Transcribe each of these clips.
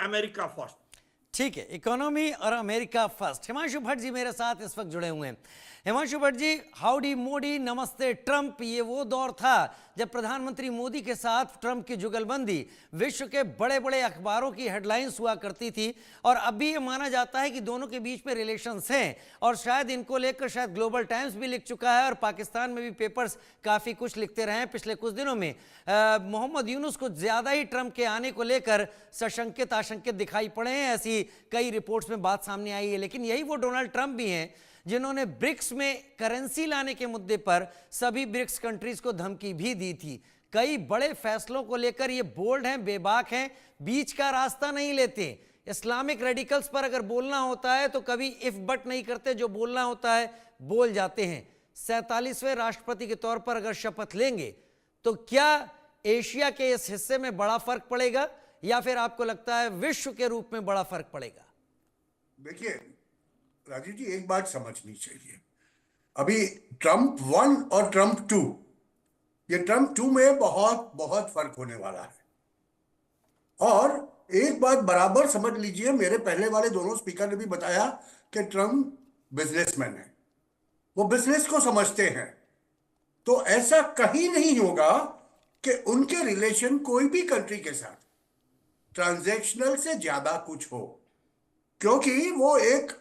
America first. ठीक है, economy और अमेरिका फर्स्ट। हिमांशु भट्ट जी मेरे साथ इस वक्त जुड़े हुए हैं। हिमांशु भट्ट जी, हाउडी मोदी, नमस्ते ट्रंप। ये वो दौर था जब प्रधानमंत्री मोदी के साथ ट्रंप की जुगलबंदी विश्व के बड़े बड़े अखबारों की हेडलाइंस हुआ करती थी, और अभी ये माना जाता है कि दोनों के बीच में रिलेशंस हैं, और शायद इनको लेकर शायद ग्लोबल टाइम्स भी लिख चुका है, और पाकिस्तान में भी पेपर्स काफ़ी कुछ लिखते रहे हैं पिछले कुछ दिनों में। मोहम्मद यूनुस को ज़्यादा ही ट्रंप के आने को लेकर सशंकित आशंकित दिखाई पड़े हैं, ऐसी कई रिपोर्ट्स में बात सामने आई है। लेकिन यही वो डोनाल्ड ट्रंप भी हैं जिन्होंने ब्रिक्स में करेंसी लाने के मुद्दे पर सभी ब्रिक्स कंट्रीज को धमकी भी दी थी। कई बड़े फैसलों को लेकर ये बोल्ड हैं, बेबाक हैं, बीच का रास्ता नहीं लेते। इस्लामिक रेडिकल्स पर अगर बोलना होता है तो कभी इफ बट नहीं करते, जो बोलना होता है बोल जाते हैं। 47वें राष्ट्रपति के तौर पर अगर शपथ लेंगे तो क्या एशिया के इस हिस्से में बड़ा फर्क पड़ेगा, या फिर आपको लगता है विश्व के रूप में बड़ा फर्क पड़ेगा? देखिए राजीव जी, एक बात समझनी चाहिए। अभी ट्रंप 1 और ट्रंप 2, ये ट्रंप 2 में बहुत बहुत फर्क होने वाला है। और एक बात बराबर समझ लीजिए, मेरे पहले वाले दोनों स्पीकर ने भी बताया कि ट्रंप बिजनेसमैन है, वो बिजनेस को समझते हैं। तो ऐसा कहीं नहीं होगा कि उनके रिलेशन कोई भी कंट्री के साथ ट्रांजैक्शनल से ज्यादा कुछ हो, क्योंकि वो एक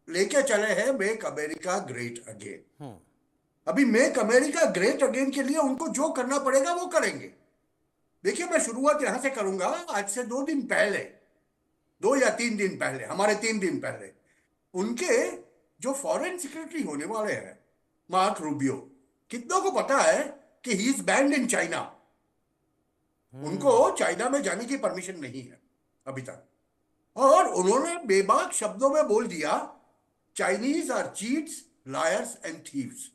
लेके चले हैं मेक अमेरिका ग्रेट अगेन। अभी मेक अमेरिका ग्रेट अगेन के लिए उनको जो करना पड़ेगा वो करेंगे। देखिए, मैं शुरुआत यहां से करूंगा। आज से 2 दिन पहले, 2 या 3 दिन पहले, हमारे 3 दिन पहले, उनके जो फॉरेन सेक्रेटरी होने वाले हैं मार्क रूबियो, कितनों को पता है कि he is band in China? उनको चाइना में जाने की परमिशन नहीं है अभी तक। और उन्होंने बेबाक शब्दों में बोल दिया, Chinese are cheats, liars and thieves.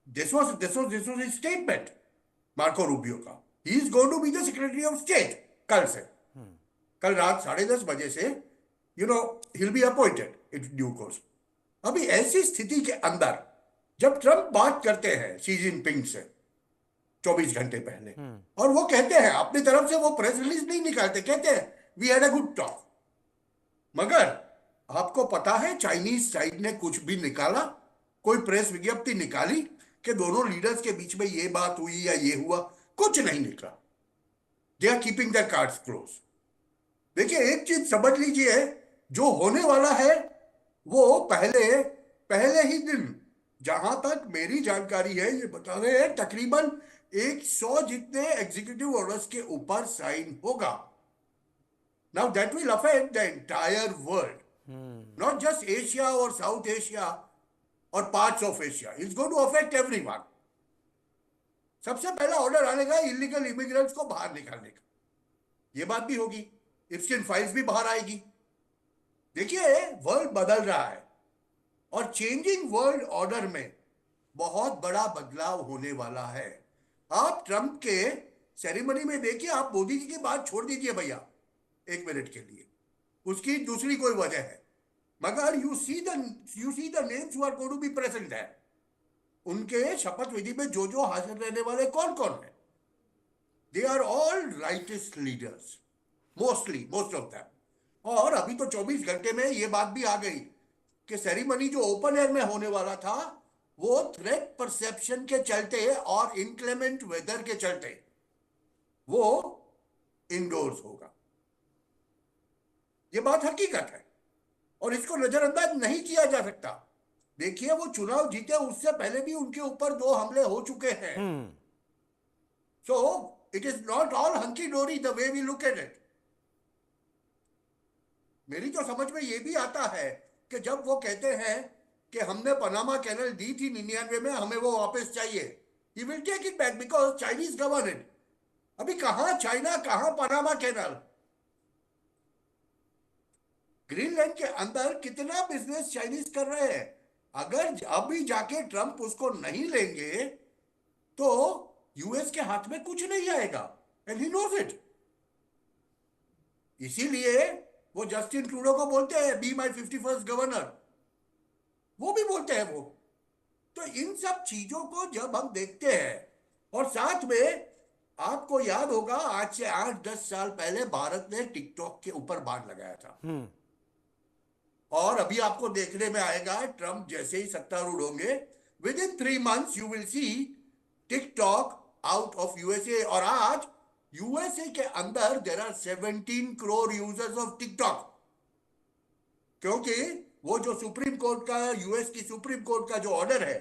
This was his statement Marco Rubio का। He is going to be the secretary of state कल से। कल रात 10:30 बजे से he will be appointed in due course. अभी ऐसी स्थिति के अंदर जब ट्रंप बात करते हैं शी जिनपिंग से 24 घंटे पहले, और वो कहते हैं अपनी तरफ से, वो प्रेस रिलीज नहीं निकालते, कहते हैं we had a good talk. मगर आपको पता है चाइनीज साइड ने कुछ भी निकाला? कोई प्रेस विज्ञप्ति निकाली कि दोनों लीडर्स के बीच में ये बात हुई या ये हुआ? कुछ नहीं निकला। They are keeping their cards close. देखिए, एक चीज समझ लीजिए, जो होने वाला है वो पहले ही दिन, जहां तक मेरी जानकारी है, ये बता रहे हैं तकरीबन 100 जितने एग्जीक्यूटिव ऑर्डर्स के ऊपर साइन होगा। Now that will affect the entire world, not just Asia और साउथ एशिया और parts of Asia, it's going to affect everyone. सबसे पहला ऑर्डर आने का इलीगल इमिग्रेंट्स को बाहर निकालने का, ये बात भी होगी। इप्सिन फाइल्स भी बाहर आएगी। देखिए, वर्ल्ड बदल रहा है, और चेंजिंग वर्ल्ड ऑर्डर में बहुत बड़ा बदलाव होने वाला है। आप ट्रंप के सेरेमनी में देखिए, आप मोदी जी की बात छोड़ दीजिए भैया 1 मिनट के लिए, उसकी दूसरी कोई वजह है, मगर you see the names who are going to be present है। उनके शपथ विधि में जो जो हाजिर रहने वाले कौन कौन है? They are all rightist leaders, most of them. और अभी तो 24 घंटे में ये बात भी आ गई कि सेरेमनी जो ओपन एयर में होने वाला था, वो थ्रेट परसेप्शन के चलते और इनक्लेमेंट वेदर के चलते वो इंडोर्स होगा। ये बात हकीकत है, और इसको नजरअंदाज नहीं किया जा सकता। देखिए, वो चुनाव जीते उससे पहले भी उनके ऊपर 2 हमले हो चुके हैं। So it is not all hunky dory the way we look at it. मेरी तो समझ में ये भी आता है कि जब वो कहते हैं कि हमने पनामा कैनल दी थी 99 में, हमें वो वापस चाहिए, he will take it back because Chinese govern it. अभी कहां चाइना, कहां पनामा कैनल? ग्रीनलैंड के अंदर कितना बिजनेस चाइनीज कर रहे हैं। अगर अभी जाके ट्रंप उसको नहीं लेंगे तो यूएस के हाथ में कुछ नहीं आएगा, एंड ही नोज इट। इसीलिए वो जस्टिन ट्रूडो को बोलते हैं बी माई 51st गवर्नर, वो भी बोलते हैं वो। तो इन सब चीजों को जब हम देखते हैं, और साथ में आपको याद होगा आज से 8-10 साल पहले भारत ने टिकटॉक के ऊपर बैन लगाया था, और अभी आपको देखने में आएगा ट्रम्प जैसे ही सत्तारूढ़ होंगे, within 3 months you will see TikTok out of USA. और आज यूएसए के अंदर there are 17 crore users of TikTok, क्योंकि वो जो सुप्रीम कोर्ट का, यूएस की सुप्रीम कोर्ट का जो ऑर्डर है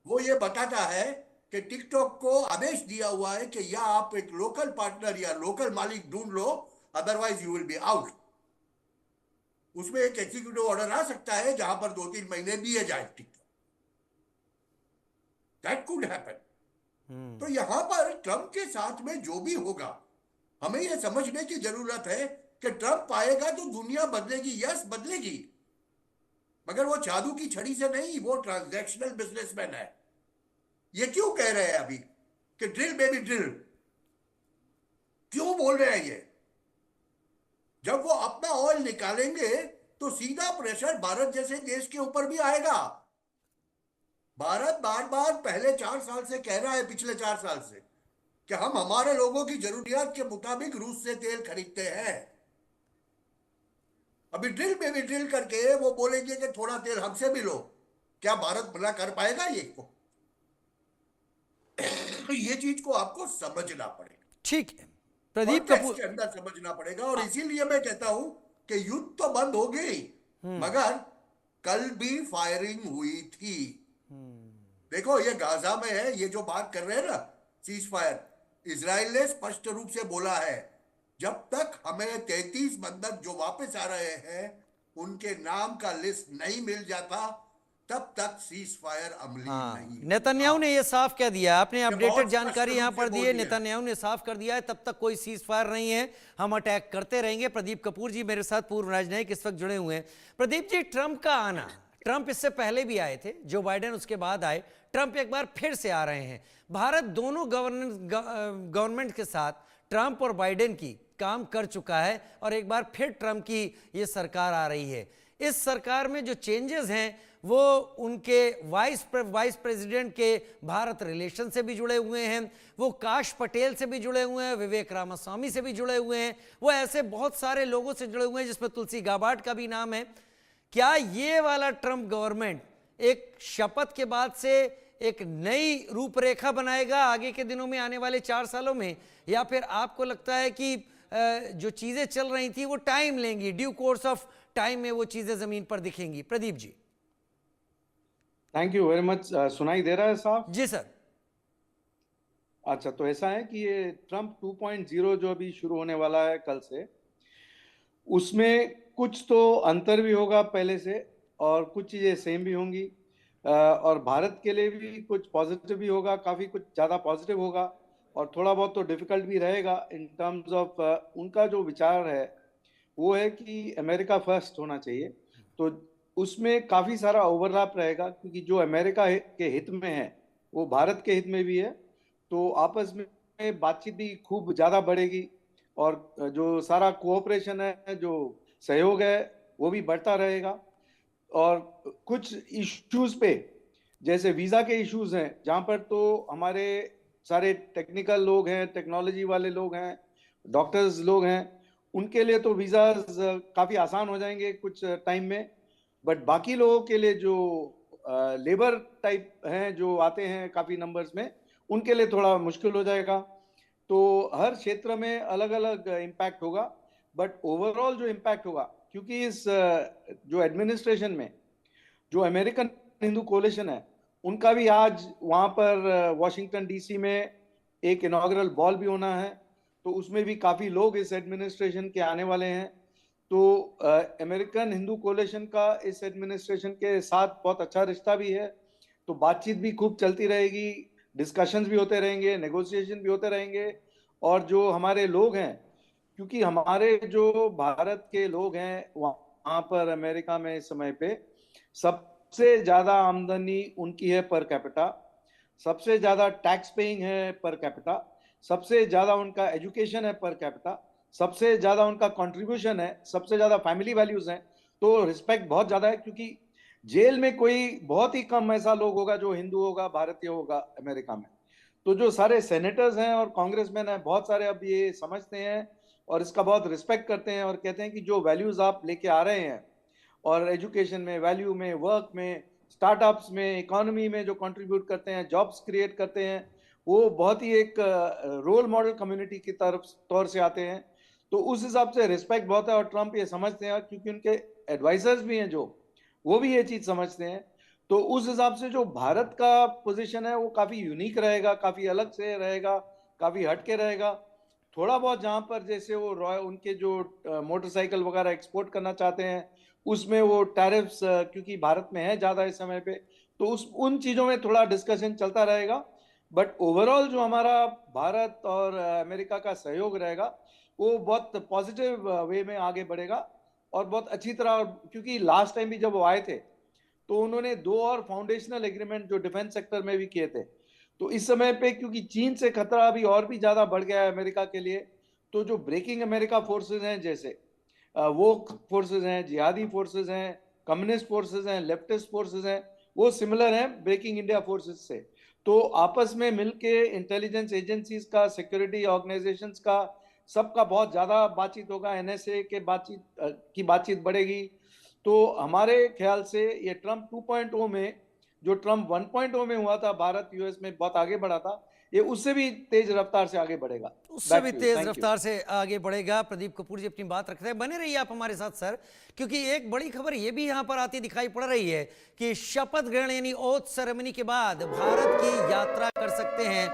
वो ये बताता है कि टिकटॉक को आदेश दिया हुआ है कि या आप एक लोकल पार्टनर या लोकल मालिक ढूंढ लो, otherwise you will be out. उसमें एक एग्जीक्यूटिव ऑर्डर आ सकता है जहां पर 2-3 महीने दिए जाए टिकटॉक। That could happen. तो यहां पर ट्रम्प के साथ में जो भी होगा, हमें यह समझने की जरूरत है कि ट्रम्प आएगा तो दुनिया बदलेगी। यस, बदलेगी, मगर वो जादू की छड़ी से नहीं, वो ट्रांजैक्शनल बिजनेसमैन है। ये क्यों कह रहे हैं अभी कि ड्रिल बेबी ड्रिल, क्यों बोल रहे हैं ये? जब वो अपना ऑयल निकालेंगे तो सीधा प्रेशर भारत जैसे देश के ऊपर भी आएगा। भारत बार बार पहले 4 साल से कह रहा है, पिछले 4 साल से, कि हम हमारे लोगों की जरूरियात के मुताबिक रूस से तेल खरीदते हैं। अभी ड्रिल में भी ड्रिल करके वो बोलेंगे कि थोड़ा तेल हमसे भी लो, क्या भारत मना कर पाएगा ये को? तो ये चीज को आपको समझना पड़ेगा, ठीक है प्रदीप कॉन्टेक्स्ट कपूर। के अंदर समझना पड़ेगा। और इसीलिए मैं कहता हूं कि युद्ध तो बंद हो गई, मगर कल भी फायरिंग हुई थी। देखो ये गाजा में है, ये जो बात कर रहे हैं ना सीज फायर, इजराइल ने स्पष्ट रूप से बोला है जब तक हमें 33 बंधक जो वापस आ रहे हैं उनके नाम का लिस्ट नहीं मिल जाता, तब तक सीज फायर अमली नहीं नेतन्याहू ने यह साफ कह दिया, आपने अपडेटेड बहुत जानकारी स्पष्ट यहां रूप पर से दी बोल है। दिया। नेतन्याहू ने साफ कर दिया है तब तक कोई सीज फायर नहीं है, हम अटैक करते रहेंगे। प्रदीप कपूर जी मेरे साथ पूर्व राजनयिक इस वक्त जुड़े हुए हैं। प्रदीप जी, ट्रंप का आना, ट्रंप इससे पहले भी आए थे, जो बाइडेन उसके बाद आए, ट्रंप एक बार फिर से आ रहे हैं। भारत दोनों गवर्नमेंट के साथ ट्रंप और बाइडेन की काम कर चुका है और एक बार फिर ट्रंप की ये सरकार आ रही है। इस सरकार में जो चेंजेस हैं वो उनके वाइस प्रेसिडेंट के भारत रिलेशन से भी जुड़े हुए हैं, वो काश पटेल से भी जुड़े हुए हैं, विवेक रामास्वामी से भी जुड़े हुए हैं, वो ऐसे बहुत सारे लोगों से जुड़े हुए हैं जिसमें तुलसी गाबार्ड का भी नाम है। क्या ये वाला ट्रंप गवर्नमेंट एक शपथ के बाद से एक नई रूपरेखा बनाएगा आगे के दिनों में, आने वाले 4 सालों में, या फिर आपको लगता है कि जो चीजें चल रही थी वो टाइम लेंगी, ड्यू कोर्स ऑफ टाइम में वो चीजें जमीन पर दिखेंगी? Pradeep ji. Thank you very much. सुनाई दे रहा है साहब? जी सर। अच्छा, तो ऐसा है कि ये ट्रंप 2.0 जो अभी शुरू होने वाला है कल से, उसमें कुछ तो अंतर भी होगा पहले से और कुछ चीज़ें सेम भी होंगी, और भारत के लिए भी कुछ पॉजिटिव भी होगा, काफ़ी कुछ ज़्यादा पॉजिटिव होगा, और थोड़ा बहुत तो डिफिकल्ट भी रहेगा इन टर्म्स ऑफ उनका जो विचार है वो है कि अमेरिका फर्स्ट होना चाहिए। तो उसमें काफ़ी सारा ओवरलैप रहेगा, क्योंकि जो अमेरिका के हित में है वो भारत के हित में भी है, तो आपस में बातचीत भी खूब ज़्यादा बढ़ेगी, और जो सारा कोऑपरेशन है, जो सहयोग है, वो भी बढ़ता रहेगा। और कुछ इश्यूज पे, जैसे वीज़ा के इश्यूज हैं, जहाँ पर तो हमारे सारे टेक्निकल लोग हैं, टेक्नोलॉजी वाले लोग हैं, डॉक्टर्स लोग हैं, उनके लिए तो वीज़ा काफ़ी आसान हो जाएंगे कुछ टाइम में, बट बाकी लोगों के लिए जो लेबर टाइप हैं जो आते हैं काफ़ी नंबर्स में, उनके लिए थोड़ा मुश्किल हो जाएगा। तो हर क्षेत्र में अलग अलग इम्पैक्ट होगा, बट ओवरऑल जो इम्पैक्ट होगा, क्योंकि इस जो एडमिनिस्ट्रेशन में जो अमेरिकन हिंदू कोलिशन है, उनका भी आज वहाँ पर वॉशिंगटन डीसी में एक इनॉग्रल बॉल भी होना है, तो उसमें भी काफ़ी लोग इस एडमिनिस्ट्रेशन के आने वाले हैं। तो अमेरिकन हिंदू कोलिशन का इस एडमिनिस्ट्रेशन के साथ बहुत अच्छा रिश्ता भी है, तो बातचीत भी खूब चलती रहेगी, डिस्कशंस भी होते रहेंगे, नेगोशिएशन भी होते रहेंगे। और जो हमारे लोग हैं, क्योंकि हमारे जो भारत के लोग हैं वहाँ पर अमेरिका में इस समय पे सबसे ज़्यादा आमदनी उनकी है पर कैपिटा, सबसे ज़्यादा टैक्स पेइंग है पर कैपिटा, सबसे ज़्यादा उनका एजुकेशन है पर कैपिटा, सबसे ज़्यादा उनका कंट्रीब्यूशन है, सबसे ज़्यादा फैमिली वैल्यूज़ हैं, तो रिस्पेक्ट बहुत ज़्यादा है। क्योंकि जेल में कोई बहुत ही कम ऐसा लोग होगा जो हिंदू होगा, भारतीय होगा अमेरिका में। तो जो सारे सेनेटर्स हैं और कांग्रेसमैन हैं, बहुत सारे अब ये समझते हैं और इसका बहुत रिस्पेक्ट करते हैं और कहते हैं कि जो वैल्यूज आप लेके आ रहे हैं और एजुकेशन में, वैल्यू में, वर्क में, स्टार्टअप्स में, इकोनॉमी में जो कंट्रीब्यूट करते हैं, जॉब्स क्रिएट करते हैं, वो बहुत ही एक रोल मॉडल कम्युनिटी की तरफ तौर से आते हैं। तो उस हिसाब से रिस्पेक्ट बहुत है और ट्रंप ये समझते हैं, क्योंकि उनके एडवाइजर्स भी हैं जो, वो भी ये चीज समझते हैं। तो उस हिसाब से जो भारत का पोजीशन है वो काफी यूनिक रहेगा, काफी अलग से रहेगा, काफी हटके रहेगा। थोड़ा बहुत जहां पर जैसे वो उनके जो मोटरसाइकिल वगैरह एक्सपोर्ट करना चाहते हैं उसमें वो टैरिफ्स क्योंकि भारत में है ज्यादा इस समय पे, तो उस उन चीजों में थोड़ा डिस्कशन चलता रहेगा। बट ओवरऑल जो हमारा भारत और अमेरिका का सहयोग रहेगा वो बहुत पॉजिटिव वे में आगे बढ़ेगा और बहुत अच्छी तरह, क्योंकि लास्ट टाइम भी जब वो आए थे तो उन्होंने 2 और फाउंडेशनल एग्रीमेंट जो डिफेंस सेक्टर में भी किए थे। तो इस समय पे क्योंकि चीन से खतरा अभी और भी ज्यादा बढ़ गया है अमेरिका के लिए, तो जो ब्रेकिंग अमेरिका फोर्सेज हैं, जैसे वो फोर्सेज हैं, जिहादी फोर्सेज हैं, कम्युनिस्ट फोर्सेज हैं, लेफ्टिस्ट फोर्सेज हैं, वो सिमिलर हैं ब्रेकिंग इंडिया फोर्सेज से। तो आपस में मिलके इंटेलिजेंस एजेंसीज का, सिक्योरिटी ऑर्गेनाइजेशंस का, सबका बहुत ज्यादा बातचीत होगा, एनएसए के की बातचीत बढ़ेगी। तो हमारे ख्याल से ये ट्रंप 2.0 में, जो ट्रंप 1.0 में हुआ था, भारत यूएस में बहुत आगे बढ़ा था, ये उससे भी तेज रफ्तार से आगे बढ़ेगा। उससे भी बैक टू यू, तेज थैंक यू। रफ्तार से आगे बढ़ेगा। प्रदीप कपूर जी अपनी बात रखते हैं, बने रहिए आप हमारे साथ सर, क्योंकि एक बड़ी खबर ये भी यहां पर आती दिखाई पड़ रही है कि शपथ ग्रहण यानी ओथ सेरेमनी के बाद भारत की यात्रा कर सकते हैं